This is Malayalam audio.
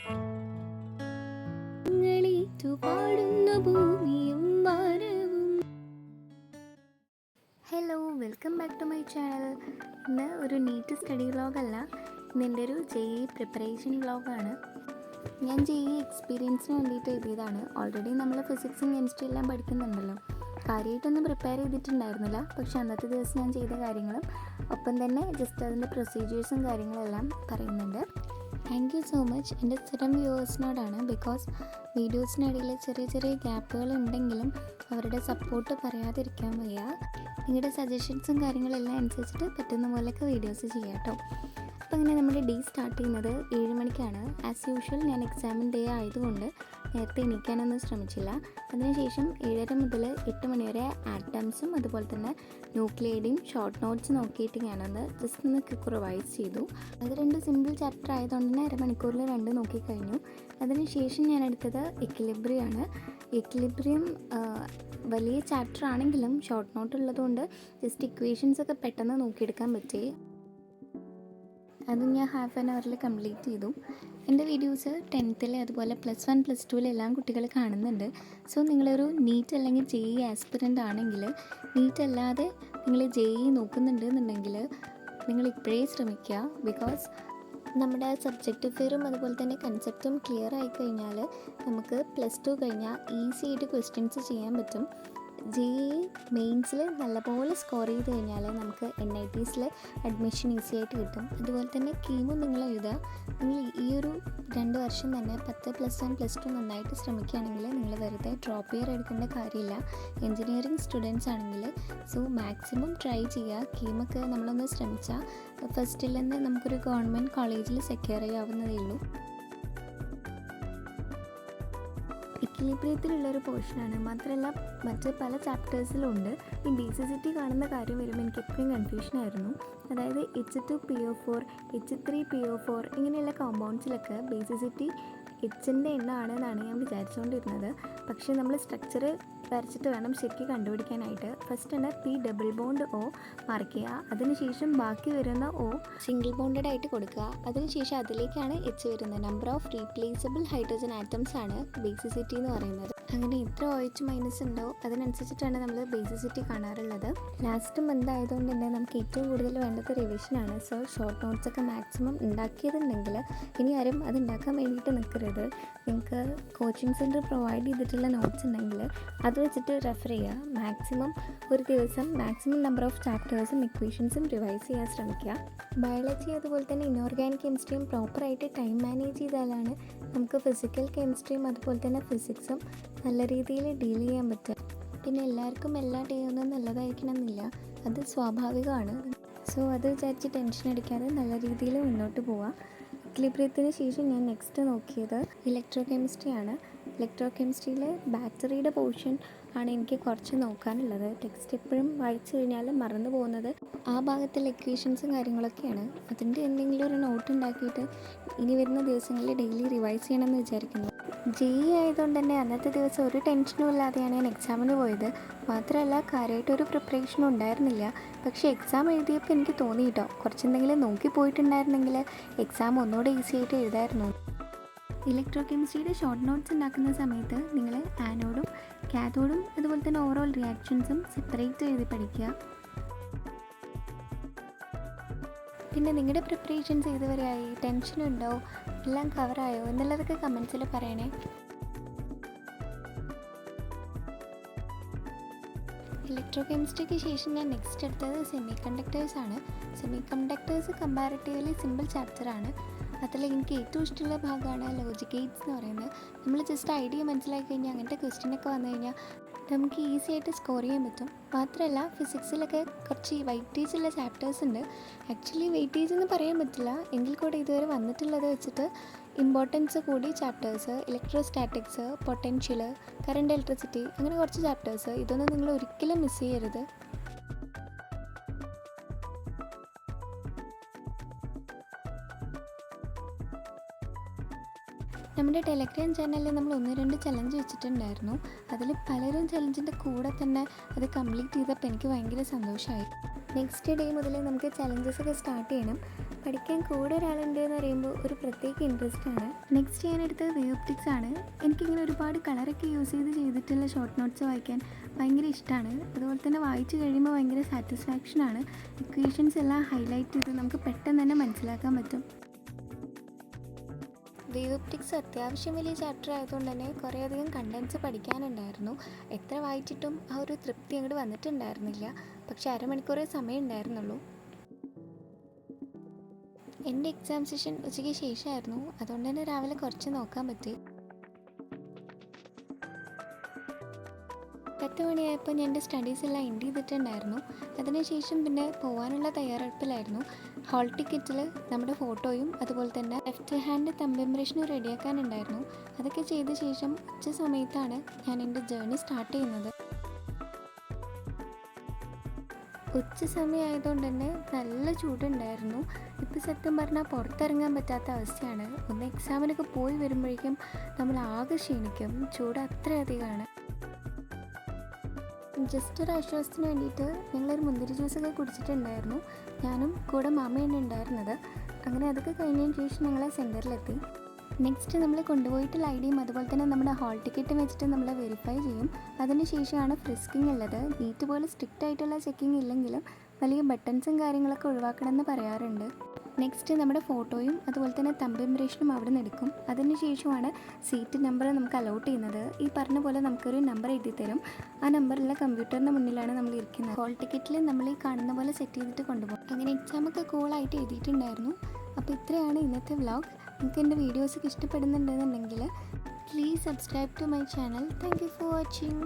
Hello, welcome back to my channel. ഇന്ന് ഒരു നീറ്റ് സ്റ്റഡി വ്ളോഗല്ല, ഇന്ന് എൻ്റെ ഒരു JEE പ്രിപ്പറേഷൻ വ്ളോഗാണ്. ഞാൻ JEE എക്സ്പീരിയൻസിന് വേണ്ടിയിട്ട് എഴുതിയതാണ്. ഓൾറെഡി നമ്മൾ ഫിസിക്സും കെമിസ്ട്രി എല്ലാം പഠിക്കുന്നുണ്ടല്ലോ. കാര്യമായിട്ടൊന്നും പ്രിപ്പയർ ചെയ്തിട്ടുണ്ടായിരുന്നില്ല, പക്ഷെ അന്നത്തെ ദിവസം ഞാൻ ചെയ്ത കാര്യങ്ങളും ഒപ്പം തന്നെ ജസ്റ്റ് അതിൻ്റെ പ്രൊസീജിയേഴ്സും കാര്യങ്ങളെല്ലാം പറയുന്നുണ്ട്. താങ്ക് യു സോ മച്ച് എൻ്റെ സ്ഥിരം വ്യൂവേഴ്സിനോടാണ്. ബിക്കോസ് വീഡിയോസിനിടയിൽ ചെറിയ ചെറിയ ഗ്യാപ്പുകൾ ഉണ്ടെങ്കിലും അവരുടെ സപ്പോർട്ട് പറയാതിരിക്കാൻ വയ്യ. നിങ്ങളുടെ സജഷൻസും കാര്യങ്ങളെല്ലാം അനുസരിച്ചിട്ട് പറ്റുന്ന പോലെയൊക്കെ വീഡിയോസ് ചെയ്യാം കേട്ടോ. അപ്പോൾ അങ്ങനെ നമ്മുടെ ഡേ സ്റ്റാർട്ട് ചെയ്യുന്നത് 7 മണിക്കാണ്. ആസ് യൂഷ്വൽ ഞാൻ എക്സാമിൻ ഡേ ആയതുകൊണ്ട് നേരത്തെ എണീക്കാനൊന്നും ശ്രമിച്ചില്ല. അതിനുശേഷം 7:30 മുതൽ 8 മണി വരെ ആറ്റംസും അതുപോലെ തന്നെ ന്യൂക്ലിയൈഡും ഷോർട്ട് നോട്ട്സ് നോക്കിയിട്ട് ഞാനൊന്ന് ജസ്റ്റ് ഒന്ന് ക്വിക്ക് റിവൈസ് ചെയ്തു. അത് 2 സിമ്പിൾ ചാപ്റ്റർ ആയതുകൊണ്ട് തന്നെ അരമണിക്കൂറിൽ 2 നോക്കിക്കഴിഞ്ഞു. അതിനുശേഷം ഞാൻ എടുത്തത് എക്വിലിബ്രിയമാണ്. എക്വിലിബ്രിയം വലിയ ചാപ്റ്റർ ആണെങ്കിലും ഷോർട്ട് നോട്ട് ഉള്ളതുകൊണ്ട് ജസ്റ്റ് ഇക്വേഷൻസ് ഒക്കെ പെട്ടെന്ന് നോക്കിയെടുക്കാൻ പറ്റി. അതും ഞാൻ ഹാഫ് ആൻ അവറിൽ കംപ്ലീറ്റ് ചെയ്തു. എൻ്റെ വീഡിയോസ് 10th അതുപോലെ +1 +2 എല്ലാം കുട്ടികൾ കാണുന്നുണ്ട്. സോ നിങ്ങളൊരു നീറ്റ് അല്ലെങ്കിൽ JEE ആസ്പിറൻ്റ് ആണെങ്കിൽ, നീറ്റ് അല്ലാതെ നിങ്ങൾ JEE നോക്കുന്നുണ്ട് എന്നുണ്ടെങ്കിൽ നിങ്ങൾ ഇപ്പോഴേ ശ്രമിക്കുക. ബിക്കോസ് നമ്മുടെ സബ്ജക്റ്റ് ഫെയറും അതുപോലെ തന്നെ കൺസെപ്റ്റും ക്ലിയർ ആയി കഴിഞ്ഞാൽ നമുക്ക് +2 കഴിഞ്ഞാൽ ഈസി ആയിട്ട് ക്വസ്റ്റ്യൻസ് ചെയ്യാൻ പറ്റും. JEE മെയിൻസിൽ നല്ലപോലെ സ്കോർ ചെയ്ത് കഴിഞ്ഞാൽ നമുക്ക് NITസിൽ അഡ്മിഷൻ ഈസി ആയിട്ട് കിട്ടും. അതുപോലെ തന്നെ കീമും നിങ്ങൾ എഴുതുക. നിങ്ങൾ ഈ ഒരു 2 വർഷം തന്നെ 10 +1 +2 നന്നായിട്ട് ശ്രമിക്കുകയാണെങ്കിൽ നിങ്ങൾ വെറുതെ ഡ്രോപ്പ് ഇയർ എടുക്കേണ്ട കാര്യമില്ല. എൻജിനീയറിംഗ് സ്റ്റുഡൻസ് ആണെങ്കിൽ സോ മാക്സിമം ട്രൈ ചെയ്യുക. കീമൊക്കെ നമ്മളൊന്ന് ശ്രമിച്ചാൽ ഫസ്റ്റിൽ തന്നെ നമുക്കൊരു ഗവൺമെൻറ് കോളേജിൽ സെക്യൂർ ചെയ്യാവുന്നതേ ഉള്ളൂ. എക്വിലിബ്രിയത്തിലുള്ളൊരു പോർഷനാണ്. മാത്രമല്ല മറ്റ് പല ചാപ്റ്റേഴ്സിലുണ്ട്. ഈ ബേസിസിറ്റി കാണുന്ന കാര്യം വരുമ്പോൾ എനിക്ക് എപ്പോഴും കൺഫ്യൂഷനായിരുന്നു. അതായത് H2PO4, H3PO4 ഇങ്ങനെയുള്ള കോമ്പൗണ്ട്സിലൊക്കെ ബേസിസിറ്റി Hൻ്റെ എണ്ണമാണെന്നാണ് ഞാൻ വിചാരിച്ചുകൊണ്ടിരുന്നത്. പക്ഷേ നമ്മൾ സ്ട്രക്ചർ വരച്ചിട്ട് വേണം ശരിക്കും കണ്ടുപിടിക്കാനായിട്ട്. ഫസ്റ്റ് തന്നെ P≡O മാർക്ക് ചെയ്യുക. അതിനുശേഷം ബാക്കി വരുന്ന O സിംഗിൾ ബോണ്ടഡ് ആയിട്ട് കൊടുക്കുക. അതിനുശേഷം അതിലേക്കാണ് H വരുന്നത്. Number of replaceable hydrogen atoms ആണ് ബേസിസിറ്റി എന്ന് പറയുന്നത്. അങ്ങനെ എത്ര OH- ഉണ്ടോ അതിനനുസരിച്ചിട്ടാണ് നമ്മൾ ബേസിസിറ്റി കാണാറുള്ളത്. ലാസ്റ്റ് മന്ത് ആയതുകൊണ്ട് തന്നെ നമുക്ക് ഏറ്റവും കൂടുതൽ വേണ്ടത് റിവിഷനാണ്. സോ ഷോർട്ട് നോട്ട്സൊക്കെ മാക്സിമം ഉണ്ടാക്കിയതുണ്ടെങ്കിൽ ഇനി ആരും അത് ഉണ്ടാക്കാൻ വേണ്ടിയിട്ട് നിൽക്കരുത്. നിങ്ങൾക്ക് കോച്ചിങ് സെൻറ്റർ പ്രൊവൈഡ് ചെയ്തിട്ടുള്ള നോട്ട്സ് ഉണ്ടെങ്കിൽ അത് വെച്ചിട്ട് റെഫർ ചെയ്യുക. മാക്സിമം ഒരു ദിവസം മാക്സിമം നമ്പർ ഓഫ് ചാപ്റ്റേഴ്സും ഇക്വേഷൻസും റിവൈസ് ചെയ്യാൻ ശ്രമിക്കുക. ബയോളജി അതുപോലെ തന്നെ ഇനോർഗാനിക് കെമിസ്ട്രിയും പ്രോപ്പറായിട്ട് ടൈം മാനേജ് ചെയ്താലാണ് നമുക്ക് ഫിസിക്കൽ കെമിസ്ട്രിയും അതുപോലെ തന്നെ ഫിസിക്സും നല്ല രീതിയിൽ ഡീൽ ചെയ്യാൻ പറ്റുക. പിന്നെ എല്ലാവർക്കും എല്ലാ ഡേയൊന്നും നല്ലതായിരിക്കണം എന്നില്ല, അത് സ്വാഭാവികമാണ്. സോ അത് വിചാരിച്ച് ടെൻഷൻ അടിക്കാതെ നല്ല രീതിയിൽ മുന്നോട്ട് പോവാം. എക്വിലിബ്രിയത്തിന് ശേഷം ഞാൻ നെക്സ്റ്റ് നോക്കിയത് ഇലക്ട്രോ കെമിസ്ട്രിയാണ്. ഇലക്ട്രോ കെമിസ്ട്രിയിൽ ബാറ്ററിയുടെ പോർഷൻ ആണ് എനിക്ക് കുറച്ച് നോക്കാനുള്ളത്. ടെക്സ്റ്റ് എപ്പോഴും വായിച്ചു കഴിഞ്ഞാൽ മറന്നു പോകുന്നത് ആ ഭാഗത്തുള്ള ഇക്വേഷൻസും കാര്യങ്ങളൊക്കെയാണ്. അതിൻ്റെ എന്തെങ്കിലും ഒരു നോട്ട് ഉണ്ടാക്കിയിട്ട് ഇനി വരുന്ന ദിവസങ്ങളിൽ ഡെയിലി റിവൈസ് ചെയ്യണമെന്ന് വിചാരിക്കുന്നു. JEE ആയതുകൊണ്ട് തന്നെ അന്നത്തെ ദിവസം ഒരു ടെൻഷനും ഇല്ലാതെയാണ് ഞാൻ എക്സാമിന് പോയത്. മാത്രമല്ല കാര്യമായിട്ടൊരു പ്രിപ്പറേഷനും ഉണ്ടായിരുന്നില്ല. പക്ഷേ എക്സാം എഴുതിയപ്പോൾ എനിക്ക് തോന്നി കേട്ടോ, കുറച്ചെന്തെങ്കിലും നോക്കി പോയിട്ടുണ്ടായിരുന്നെങ്കിൽ എക്സാം ഒന്നുകൂടെ ഈസി ആയിട്ട് എഴുതായിരുന്നു. ഇലക്ട്രോ കെമിസ്ട്രിയുടെ ഷോർട്ട് നോട്ട്സ് ഉണ്ടാക്കുന്ന സമയത്ത് നിങ്ങൾ ആനോഡും കാഥോഡും അതുപോലെ തന്നെ ഓവറോൾ റിയാക്ഷൻസും സെപ്പറേറ്റ് എഴുതി പഠിക്കുക. പിന്നെ നിങ്ങളുടെ പ്രിപ്പറേഷൻസ് ഇതുവരെയായി, ടെൻഷനുണ്ടോ, എല്ലാം കവറായോ എന്നുള്ളതൊക്കെ കമൻസിൽ പറയണേ. ഇലക്ട്രോ കെമിസ്ട്രിക്ക് ശേഷം ഞാൻ നെക്സ്റ്റ് എടുത്തത് സെമി കണ്ടക്ടേഴ്സാണ്. സെമി കണ്ടക്ടേഴ്സ് കമ്പാരിറ്റീവ്ലി സിമ്പിൾ ചാപ്റ്ററാണ്. അതിൽ എനിക്ക് ഏറ്റവും ഇഷ്ടമുള്ള ഭാഗമാണ് ലോജിക് ഗേറ്റ്സ് എന്ന് പറയുന്നത്. നമ്മൾ ജസ്റ്റ് ഐഡിയ മനസ്സിലാക്കി കഴിഞ്ഞാൽ അങ്ങനത്തെ ക്വസ്റ്റ്യനൊക്കെ വന്നു കഴിഞ്ഞാൽ നമുക്ക് ഈസി ആയിട്ട് സ്കോർ ചെയ്യാൻ പറ്റും. മാത്രമല്ല ഫിസിക്സിലൊക്കെ കുറച്ച് വെയിറ്റേജ് ഉള്ള ചാപ്റ്റേഴ്സ് ഉണ്ട്. ആക്ച്വലി വെയിറ്റേജ് എന്ന് പറയാൻ പറ്റില്ല, എങ്കിൽ കൂടെ ഇതുവരെ വന്നിട്ടുള്ളത് വെച്ചിട്ട് ഇമ്പോർട്ടൻസ് കൂടി chapters, electrostatics, potential, current electricity, അങ്ങനെ കുറച്ച് ചാപ്റ്റേഴ്സ്. ഇതൊന്നും നിങ്ങൾ ഒരിക്കലും മിസ് ചെയ്യരുത്. നമ്മുടെ ടെലഗ്രാം ചാനലിൽ നമ്മൾ 1-2 ചലഞ്ച് വെച്ചിട്ടുണ്ടായിരുന്നു. അതിൽ പലരും ചലഞ്ചിൻ്റെ കൂടെ തന്നെ അത് കംപ്ലീറ്റ് ചെയ്തപ്പോൾ എനിക്ക് ഭയങ്കര സന്തോഷമായി. നെക്സ്റ്റ് ഡേ മുതൽ നമുക്ക് ചലഞ്ചസൊക്കെ സ്റ്റാർട്ട് ചെയ്യണം. പഠിക്കാൻ കൂടെ ഒരാളുണ്ട് എന്ന് പറയുമ്പോൾ ഒരു പ്രത്യേക ഇൻട്രസ്റ്റ് ആണ്. നെക്സ്റ്റ് ഞാൻ എടുത്തത് വേ ഒപ്റ്റിക്സ് ആണ്. എനിക്കിങ്ങനെ ഒരുപാട് കളറൊക്കെ യൂസ് ചെയ്തിട്ടുള്ള ഷോർട്ട് നോട്ട്സ് വായിക്കാൻ ഭയങ്കര ഇഷ്ടമാണ്. അതുപോലെ തന്നെ വായിച്ചു കഴിയുമ്പോൾ ഭയങ്കര സാറ്റിസ്ഫാക്ഷനാണ്. ഇക്വേഷൻസ് എല്ലാം ഹൈലൈറ്റ് ചെയ്ത് നമുക്ക് പെട്ടെന്ന് തന്നെ മനസ്സിലാക്കാൻ പറ്റും. വേ ഒപ്റ്റിക്സ് അത്യാവശ്യം വലിയ ചാപ്റ്റർ ആയതുകൊണ്ട് തന്നെ കുറേയധികം കണ്ടൻസ് പഠിക്കാനുണ്ടായിരുന്നു. എത്ര വായിച്ചിട്ടും ആ ഒരു തൃപ്തി അങ്ങോട്ട് വന്നിട്ടുണ്ടായിരുന്നില്ല. പക്ഷെ അരമണിക്കൂറേ സമയം ഉണ്ടായിരുന്നുള്ളൂ. എൻ്റെ എക്സാം സെഷൻ ഉച്ചയ്ക്ക് ശേഷമായിരുന്നു. അതുകൊണ്ട് തന്നെ രാവിലെ കുറച്ച് നോക്കാൻ പറ്റി. 10 മണിയായപ്പോൾ ഞാൻ എൻ്റെ സ്റ്റഡീസ് എല്ലാം എൻഡ് ചെയ്തിട്ടുണ്ടായിരുന്നു. അതിനുശേഷം പിന്നെ പോകാനുള്ള തയ്യാറെടുപ്പിലായിരുന്നു. ഹാൾ ടിക്കറ്റിൽ നമ്മുടെ ഫോട്ടോയും അതുപോലെ തന്നെ ലെഫ്റ്റ് ഹാൻഡ് തമ്പ് ഇംപ്രഷനും റെഡിയാക്കാനുണ്ടായിരുന്നു. അതൊക്കെ ചെയ്ത ശേഷം ഉച്ച സമയത്താണ് ഞാൻ എൻ്റെ ജേർണി സ്റ്റാർട്ട് ചെയ്യുന്നത്. ഉച്ച സമയമായതുകൊണ്ട് തന്നെ നല്ല ചൂടുണ്ടായിരുന്നു. ഇപ്പോൾ സത്യം പറഞ്ഞാൽ പുറത്തിറങ്ങാൻ പറ്റാത്ത അവസ്ഥയാണ്. ഒന്ന് എക്സാമിനൊക്കെ പോയി വരുമ്പോഴേക്കും നമ്മൾ ആകെ ക്ഷീണിക്കും. ചൂട് അത്രയധികമാണ്. ജസ്റ്റ് ഒരു ആശ്വാസത്തിന് വേണ്ടിയിട്ട് ഞങ്ങളൊരു മുന്തിരി ജ്യൂസൊക്കെ കുടിച്ചിട്ടുണ്ടായിരുന്നു. ഞാനും കൂടെ മാമയാണ് ഉണ്ടായിരുന്നത്. അങ്ങനെ അതൊക്കെ കഴിഞ്ഞതിന് ശേഷം ഞങ്ങൾ സെൻറ്ററിലെത്തി. നെക്സ്റ്റ് നമ്മൾ കൊണ്ടുപോയിട്ടുള്ള ഐഡിയും അതുപോലെ തന്നെ നമ്മുടെ ഹാൾ ടിക്കറ്റും വെച്ചിട്ട് നമ്മൾ വെരിഫൈ ചെയ്യും. അതിന് ശേഷമാണ് ഫ്രിസ്കിങ് ഉള്ളത്. നീറ്റ് പോലെ സ്ട്രിക്റ്റ് ആയിട്ടുള്ള ചെക്കിങ് ഇല്ലെങ്കിലും വലിയ ബട്ടൺസും കാര്യങ്ങളൊക്കെ ഒഴിവാക്കണമെന്ന് പറയാറുണ്ട്. നെക്സ്റ്റ് നമ്മുടെ ഫോട്ടോയും അതുപോലെ തന്നെ തമ്പ് ഇംപ്രഷനും അവിടെ നിന്ന് എടുക്കും. അതിന് ശേഷമാണ് സീറ്റ് നമ്പർ നമുക്ക് അലോട്ട് ചെയ്യുന്നത്. ഈ പറഞ്ഞ പോലെ നമുക്കൊരു നമ്പർ എഴുതി തരും. ആ നമ്പറുള്ള കമ്പ്യൂട്ടറിൻ്റെ മുന്നിലാണ് നമ്മൾ ഇരിക്കുന്നത്. ഹാൾ ടിക്കറ്റിൽ നമ്മൾ ഈ കാണുന്ന പോലെ സെറ്റ് ചെയ്തിട്ട് കൊണ്ടുപോകും. അങ്ങനെ എക്സാമൊക്കെ കൂളായിട്ട് എഴുതിയിട്ടുണ്ടായിരുന്നു. അപ്പോൾ ഇത്രയാണ് ഇന്നത്തെ വ്ലോഗ്. നിങ്ങൾക്ക് എൻ്റെ വീഡിയോസൊക്കെ ഇഷ്ടപ്പെടുന്നുണ്ടെന്നുണ്ടെങ്കിൽ please subscribe to my channel. Thank you for watching.